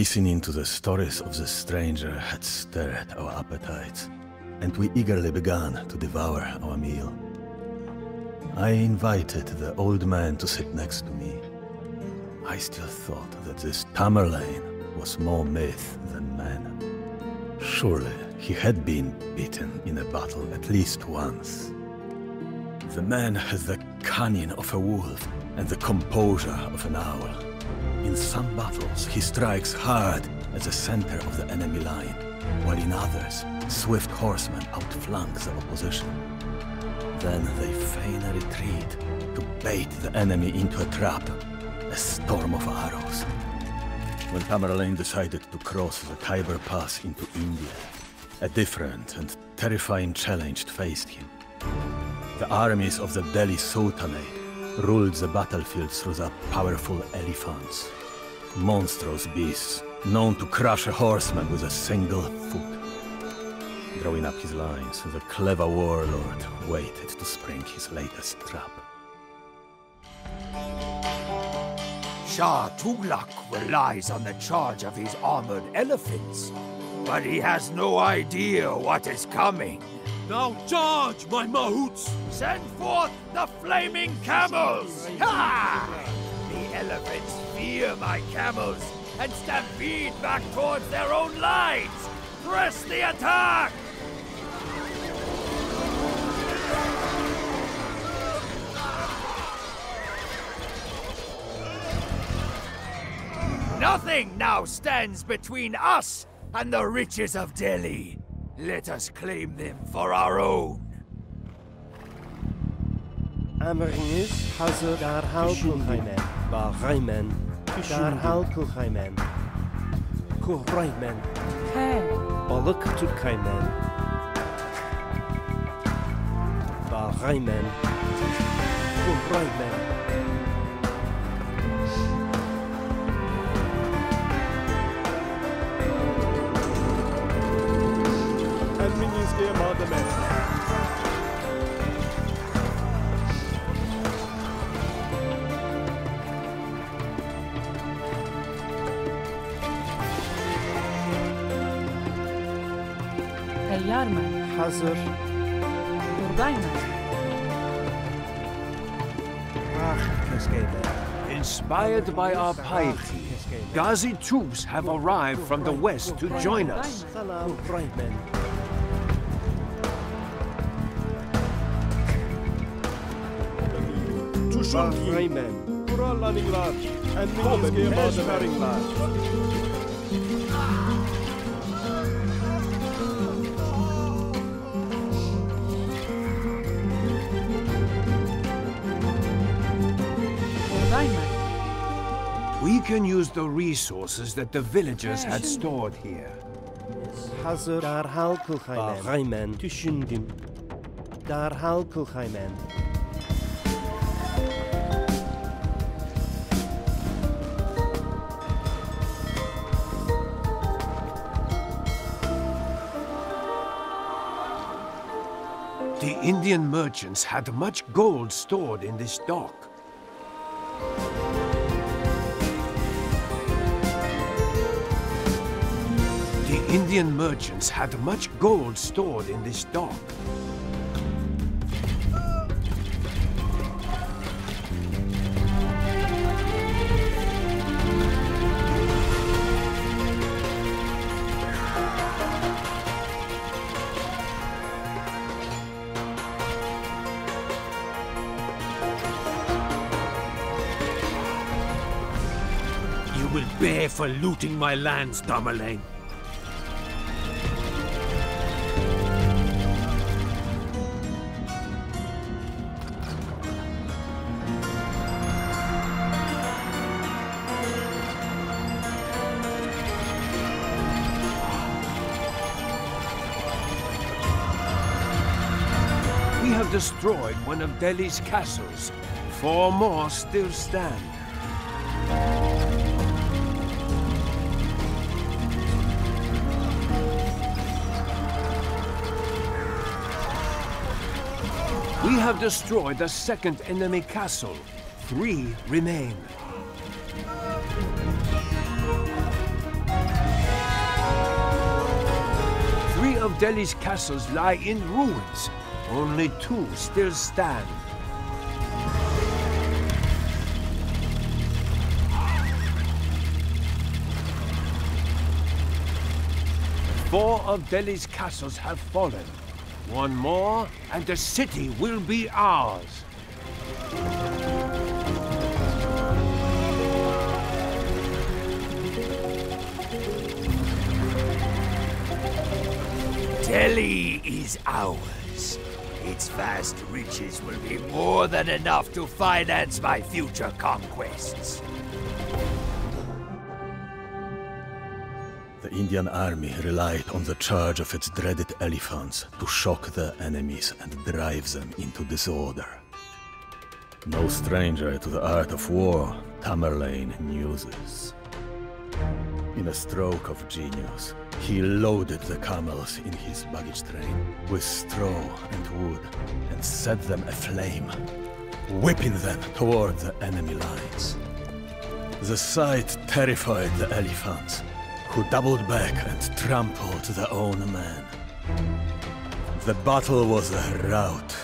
Listening to the stories of the stranger had stirred our appetites, and we eagerly began to devour our meal. I invited the old man to sit next to me. I still thought that this Tamerlane was more myth than man. Surely he had been beaten in a battle at least once. The man has the cunning of a wolf and the composure of an owl. In some battles, he strikes hard at the center of the enemy line, while in others, swift horsemen outflank the opposition. Then they feign a retreat to bait the enemy into a trap, a storm of arrows. When Tamerlane decided to cross the Tiber Pass into India, a different and terrifying challenge faced him. The armies of the Delhi Sultanate ruled the battlefield through the powerful elephants, monstrous beasts known to crush a horseman with a single foot. Drawing up his lines, the clever warlord waited to spring his latest trap. Shah Tughlaq relies on the charge of his armored elephants, but he has no idea what is coming. Now charge, my mahouts! Send forth the flaming camels! Ha! The elephants fear my camels and stampede back towards their own lines! Press the attack! Nothing now stands between us and the riches of Delhi. Let us claim them for our own. Emriniz hazır derhal kulhaymen. Bağaymen. Derhal kulhaymen. Kuhraymen. He. Balık tutkaymen. Bağaymen. Kuhraymen. Emrinizge mademen. Teyyar mı? Hazır. Buradayım. Inspired by our piety, Ghazi troops have arrived from the west to join us. Kuhraymen. Bağaymen. Kurallaninglar. Emrinizge mademeninglar. We can use the resources that the villagers had stored here. Hazır. Derhal kulhaymen. Bağaymen. Düşündüm. Derhal kulhaymen. The Indian merchants had much gold stored in this dock. The Indian merchants had much gold stored in this dock. You will bear for looting my lands, Tamerlane. We have destroyed one of Delhi's castles. 4 more still stand. We have destroyed the second enemy castle. 3 remain. Delhi's castles lie in ruins. Only 2 still stand. 4 of Delhi's castles have fallen. 1 more, and the city will be ours. Delhi is ours. Its vast riches will be more than enough to finance my future conquests. The Indian army relied on the charge of its dreaded elephants to shock their enemies and drive them into disorder. No stranger to the art of war, Tamerlane knew this. In a stroke of genius, he loaded the camels in his baggage train with straw and wood and set them aflame, whipping them toward the enemy lines. The sight terrified the elephants, who doubled back and trampled their own men. The battle was a rout.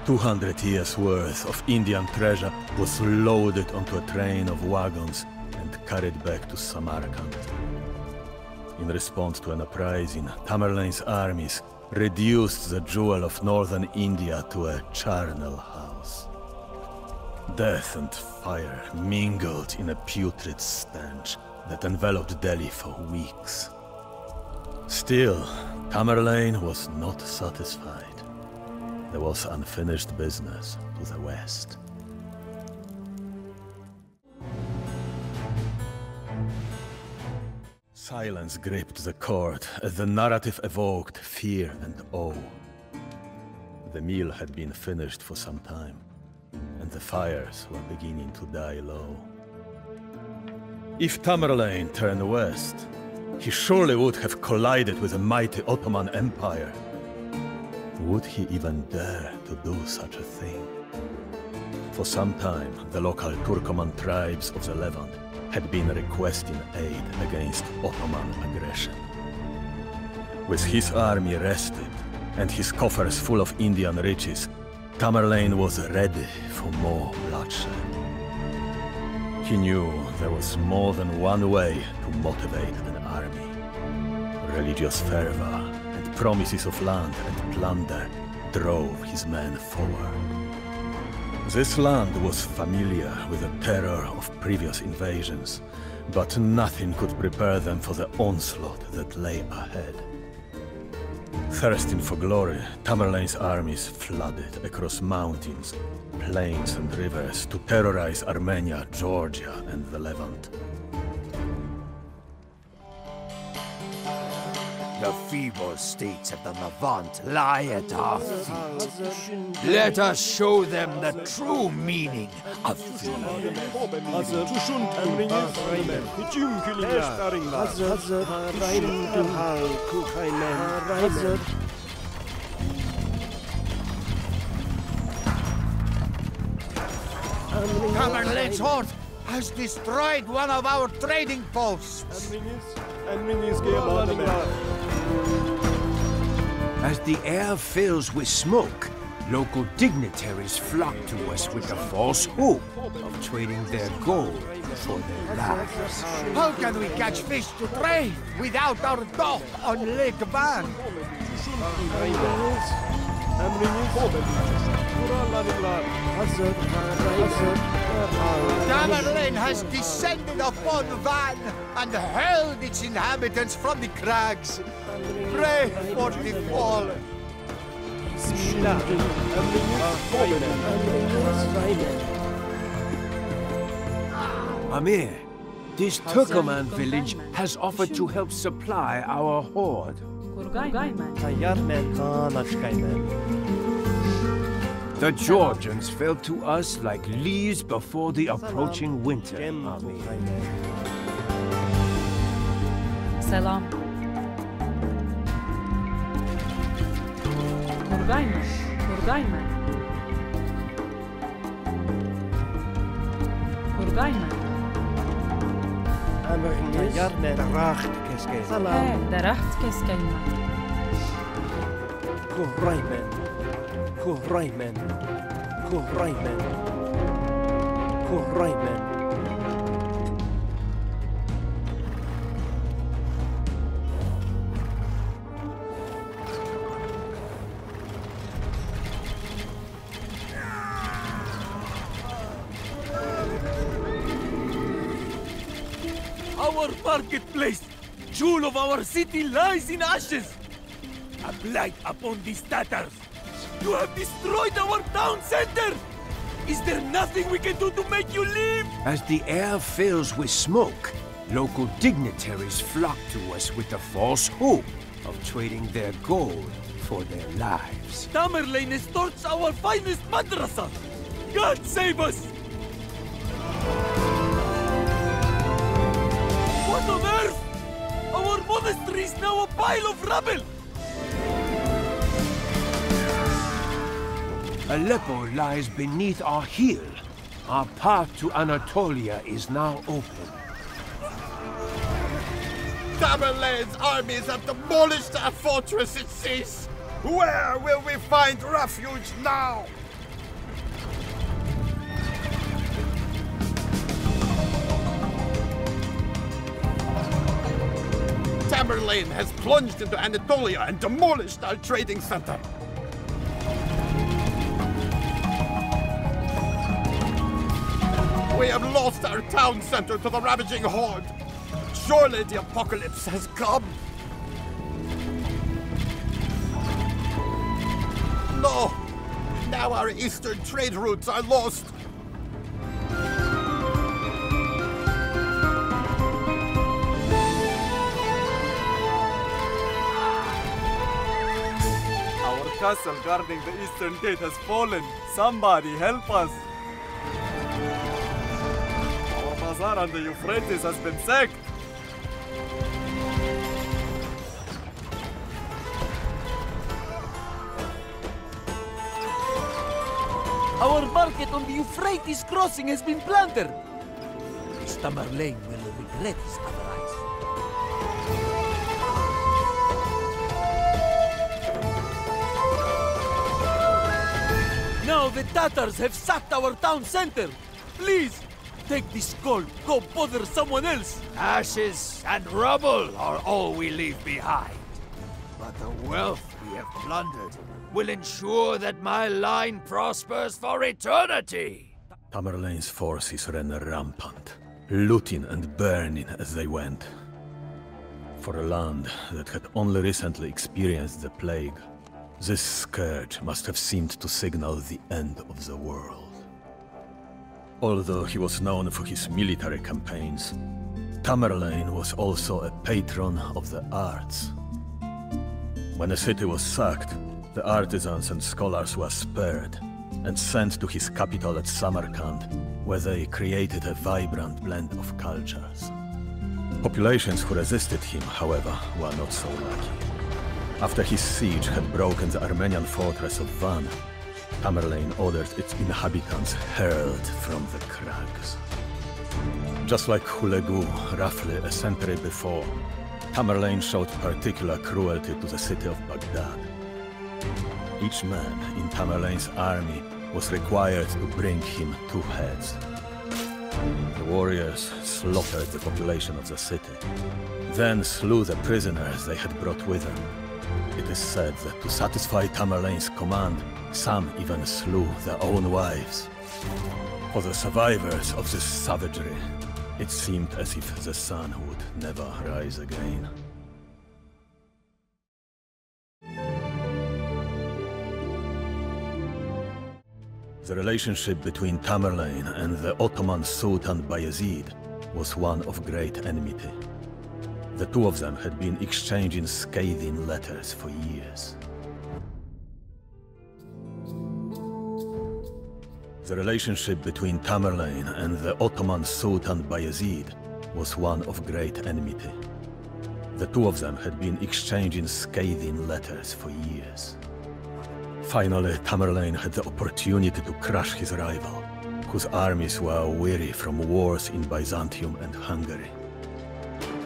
200 years' worth of Indian treasure was loaded onto a train of wagons and carried back to Samarkand. In response to an uprising, Tamerlane's armies reduced the jewel of northern India to a charnel house. Death and fire mingled in a putrid stench that enveloped Delhi for weeks. Still, Tamerlane was not satisfied. There was unfinished business to the west. Silence gripped the court as the narrative evoked fear and awe. The meal had been finished for some time, and the fires were beginning to die low. If Tamerlane turned west, he surely would have collided with the mighty Ottoman Empire. Would he even dare to do such a thing? For some time, the local Turkoman tribes of the Levant had been requesting aid against Ottoman aggression. With his army rested and his coffers full of Indian riches, Tamerlane was ready for more bloodshed. He knew there was more than one way to motivate an army. Religious fervor and promises of land and plunder drove his men forward. This land was familiar with the terror of previous invasions, but nothing could prepare them for the onslaught that lay ahead. Thirsting for glory, Tamerlane's armies flooded across mountains, plains and rivers to terrorize Armenia, Georgia, and the Levant. The feeble states of the Levant lie at our feet. Let us show them the true meaning of fear. Tamerlane's horde has destroyed one of our trading posts. As the air fills with smoke, local dignitaries flock to us with the false hope of trading their gold for their lives. How can we catch fish to trade without our dock on Levant? Tamerlane has descended upon Van and hurled its inhabitants from the crags. Pray for the fallen. Amir, this Turkoman village has offered to help supply our horde. The Georgians fell to us like leaves before the approaching winter, Amir. Selam. Buradaymış. Buradayım. Buradayım. Daracht keskeyim. Daracht keskeyim. Kuraimen. Kuraimen. Kuraimen. Kuraimen. Our marketplace, jewel of our city, lies in ashes. A blight upon these Tatars. You have destroyed our town center. Is there nothing we can do to make you leave? As the air fills with smoke, local dignitaries flock to us with the false hope of trading their gold for their lives. Tamerlane extorts our finest madrasa. God save us! What on earth? Our monastery is now a pile of rubble! Aleppo lies beneath our heel. Our path to Anatolia is now open. Tamerlane's armies have demolished our fortress, it seems! Where will we find refuge now? Tamerlane has plunged into Anatolia and demolished our trading center. We have lost our town center to the ravaging horde. Surely the apocalypse has come. No! Now our eastern trade routes are lost. Our castle guarding the eastern gate has fallen. Somebody help us! Our bazaar on the Euphrates has been sacked. Our market on the Euphrates crossing has been plundered. This Tamerlane will regret his avarice. Now the Tatars have sacked our town center. Please, take this gold, go bother someone else. Ashes and rubble are all we leave behind. But the wealth we have plundered will ensure that my line prospers for eternity. Tamerlane's forces ran rampant, looting and burning as they went. For a land that had only recently experienced the plague, this scourge must have seemed to signal the end of the world. Although he was known for his military campaigns, Tamerlane was also a patron of the arts. When a city was sacked, the artisans and scholars were spared and sent to his capital at Samarkand, where they created a vibrant blend of cultures. Populations who resisted him, however, were not so lucky. After his siege had broken the Armenian fortress of Van, Tamerlane ordered its inhabitants hurled from the crags. Just like Hulegu roughly a century before, Tamerlane showed particular cruelty to the city of Baghdad. Each man in Tamerlane's army was required to bring him 2 heads. The warriors slaughtered the population of the city, then slew the prisoners they had brought with them. It is said that to satisfy Tamerlane's command, some even slew their own wives. For the survivors of this savagery, it seemed as if the sun would never rise again. The relationship between Tamerlane and the Ottoman Sultan Bayezid was one of great enmity. The two of them had been exchanging scathing letters for years. The relationship between Tamerlane and the Ottoman Sultan Bayezid was one of great enmity. The two of them had been exchanging scathing letters for years. Finally, Tamerlane had the opportunity to crush his rival, whose armies were weary from wars in Byzantium and Hungary.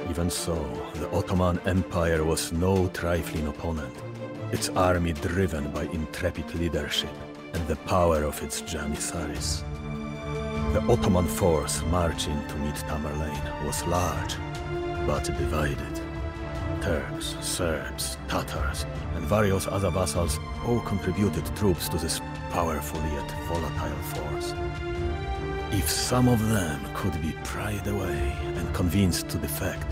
Even so, the Ottoman Empire was no trifling opponent. its army driven by intrepid leadership and the power of its Janissaries. The Ottoman force marching to meet Tamerlane was large, but divided. Turks, Serbs, Tatars, and various other vassals all contributed troops to this powerful yet volatile force. If some of them could be pried away and convinced to defect,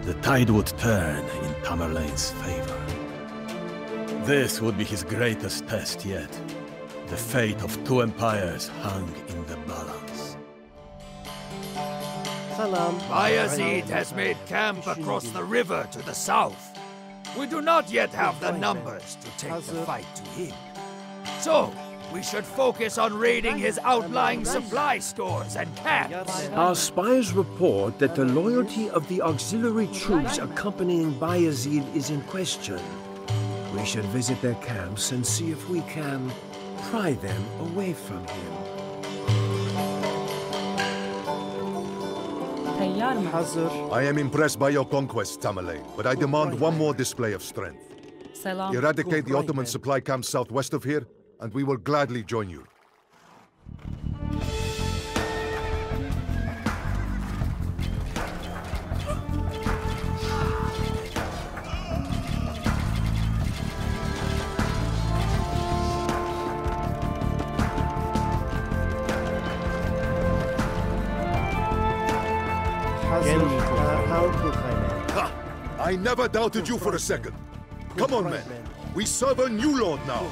the tide would turn in Tamerlane's favor. This would be his greatest test yet. The fate of two empires hung in the balance. Salam. Bayezid has made camp across the river to the south. We do not yet have the numbers to take the fight to him. So, we should focus on raiding his outlying supply stores and camps. Our spies report that the loyalty of the auxiliary troops accompanying Bayezid is in question. We should visit their camps and see if we can pry them away from him. I am impressed by your conquest, Tamerlane, but I demand one more display of strength. Selam. Eradicate the Ottoman supply camps southwest of here, and we will gladly join you. Ha! I never doubted you for a second. Come on, men. We serve a new lord now.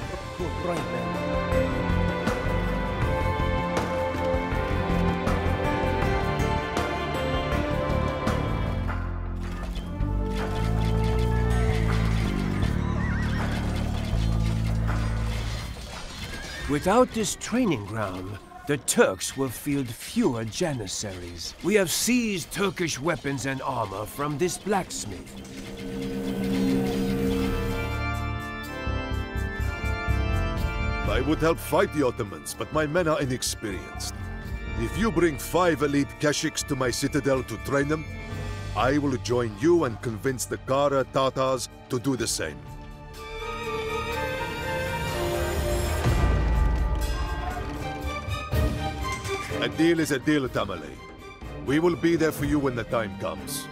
Without this training ground, the Turks will field fewer Janissaries. We have seized Turkish weapons and armor from this blacksmith. I would help fight the Ottomans, but my men are inexperienced. If you bring 5 elite Keshiks to my citadel to train them, I will join you and convince the Kara Tatars to do the same. A deal is a deal, Tamerlane. We will be there for you when the time comes.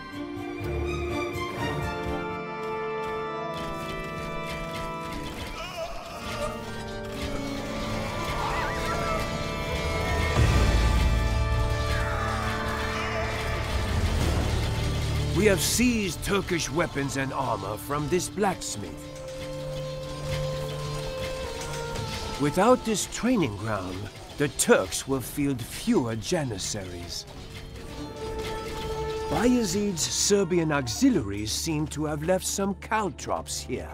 We have seized Turkish weapons and armor from this blacksmith. Without this training ground, the Turks will field fewer Janissaries. Bayezid's Serbian auxiliaries seem to have left some caltrops here.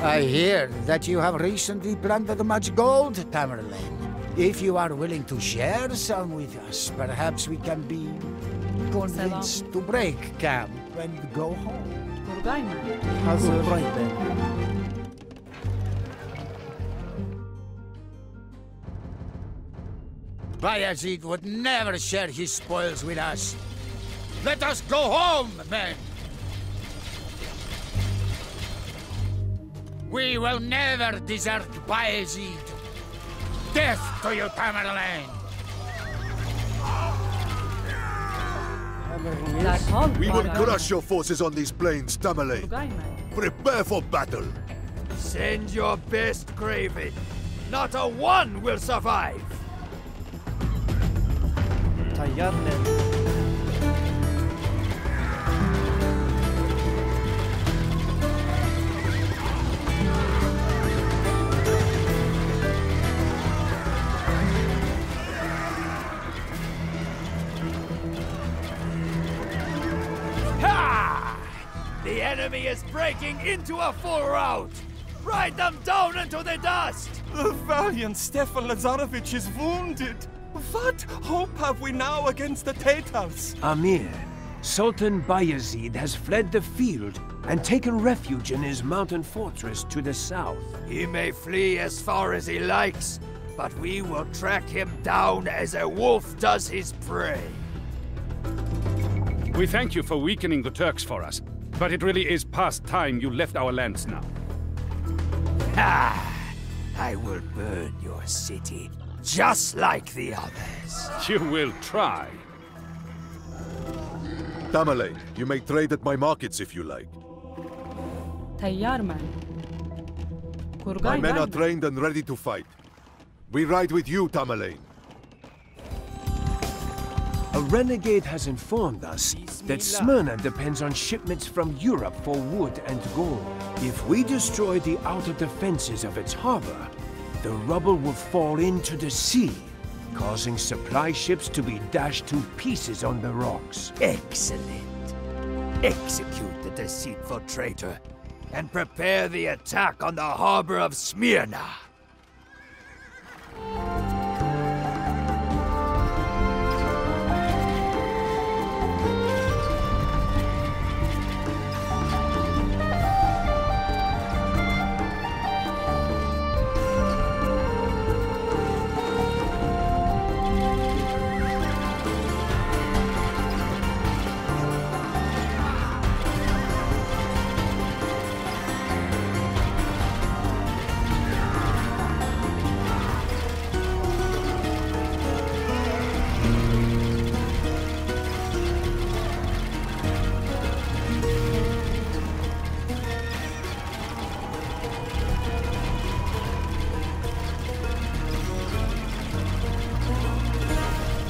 I hear that you have recently planted much gold, Tamerlane. If you are willing to share some with us, perhaps we can be convinced to break camp and go home. Bayezid would never share his spoils with us. Let us go home, men! We will never desert Bayezid. Death to you, Tamerlane! We will crush your forces on these plains, Tamerlane. Prepare for battle. Send your best, Craven. Not a one will survive. The enemy is breaking into a full rout! Ride them down into the dust! The valiant Stefan Lazarovich is wounded. What hope have we now against the Tatars? Amir, Sultan Bayezid has fled the field and taken refuge in his mountain fortress to the south. He may flee as far as he likes, but we will track him down as a wolf does his prey. We thank you for weakening the Turks for us, but it really is past time you left our lands now. I will burn your city, just like the others. You will try. Tamerlane, you may trade at my markets if you like. تيار من My كورغاي men are دايما. trained and ready to fight. We ride with you, Tamerlane. A renegade has informed us that Smyrna depends on shipments from Europe for wood and gold. If we destroy the outer defenses of its harbor, the rubble will fall into the sea, causing supply ships to be dashed to pieces on the rocks. Excellent. Execute the deceitful traitor, and prepare the attack on the harbor of Smyrna.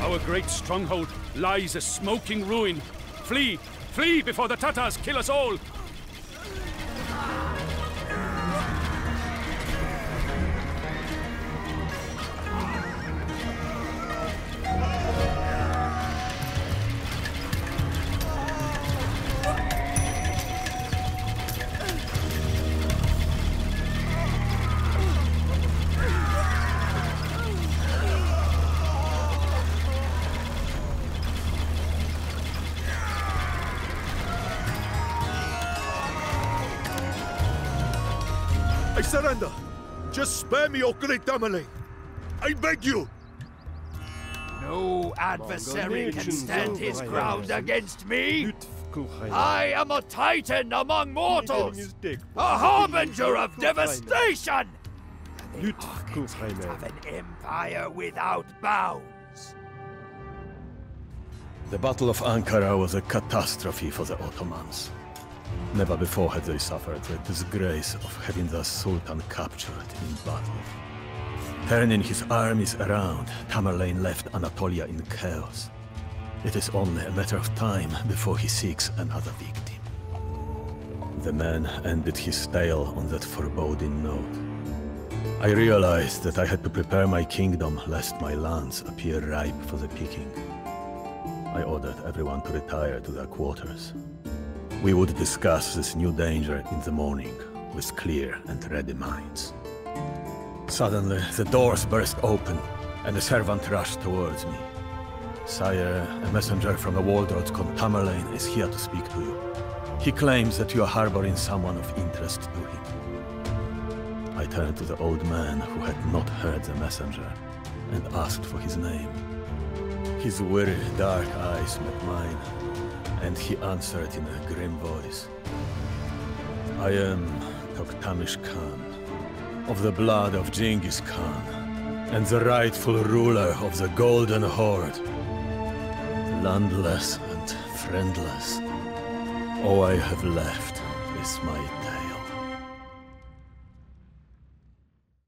Our great stronghold lies a smoking ruin. Flee! Flee before the Tatars kill us all! I surrender! Just spare me, O great Tamerlane! I beg you! No adversary can stand his ground against me! I am a titan among mortals! A harbinger of devastation! The architect of an empire without bounds! The Battle of Ankara was a catastrophe for the Ottomans. Never before had they suffered the disgrace of having the Sultan captured in battle. Turning his armies around, Tamerlane left Anatolia in chaos. It is only a matter of time before he seeks another victim. The man ended his tale on that foreboding note. I realized that I had to prepare my kingdom lest my lands appear ripe for the picking. I ordered everyone to retire to their quarters. We would discuss this new danger in the morning, with clear and ready minds. Suddenly, the doors burst open, and a servant rushed towards me. Sire, a messenger from the Waldrod called Tamerlane is here to speak to you. He claims that you are harboring someone of interest to him. I turned to the old man who had not heard the messenger, and asked for his name. His weary, dark eyes met mine, and he answered in a grim voice. I am Toktamish Khan, of the blood of Genghis Khan, and the rightful ruler of the Golden Horde. Landless and friendless, all I have left is my